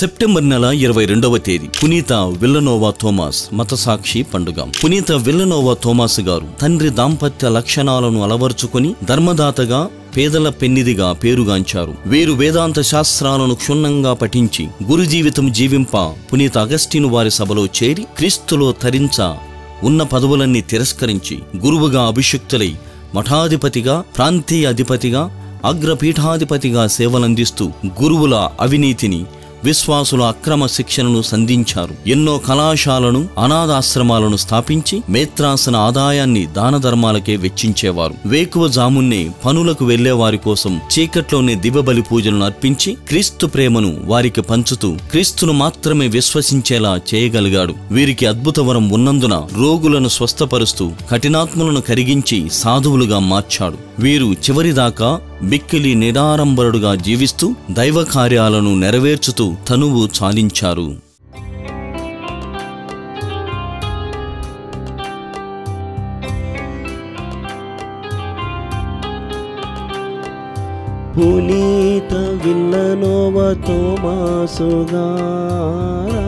September నెల 22వ తేదీ పునీత విల్లనోవా థోమాస్ మతసాక్షి పండుగ. పునీత విల్లనోవా థోమాస్ గారు తండ్రి దాంపత్య లక్షణాలను అలవర్చుకుని ధర్మదాతగా, పేదల పెన్నిదిగా పేరుగాంచారు. వీరు వేదాంత శాస్త్రాలను క్షుణ్ణంగా పఠించి గురు జీవితం జీవింప పునీత అగస్టిను వారి సభలో చేరి క్రీస్తులో తరించ ఉన్న పదవులన్నీ తిరస్కరించి గురువుగా అభిషిక్తులై మఠాధిపతిగా, ప్రాంతీయ అధిపతిగా, అగ్రపీఠాధిపతిగా సేవలందిస్తూ గురువుల అవినీతిని, విశ్వాసుల అక్రమ శిక్షణను సంధించారు. ఎన్నో కళాశాలను, అనాథాశ్రమాలను స్థాపించి మేత్రాసన ఆదాయాన్ని దాన ధర్మాలకే వెచ్చించేవారు. వేకువ జామున్నే పనులకు వెళ్లే వారి కోసం చీకట్లోనే దివ్యబలి పూజలను అర్పించి క్రీస్తు ప్రేమను వారికి పంచుతూ క్రీస్తును మాత్రమే విశ్వసించేలా చేయగలిగాడు. వీరికి అద్భుత వరం ఉన్నందున రోగులను స్వస్థపరుస్తూ కఠినాత్ములను కరిగించి సాధువులుగా మార్చాడు. వీరు చివరిదాకా మిక్కిలి నిరాడంబరుడుగా జీవిస్తూ దైవ కార్యాలను నెరవేర్చుతూ తనువు చాలించారు. పునీత విల్లనోవా థోమాసు గారా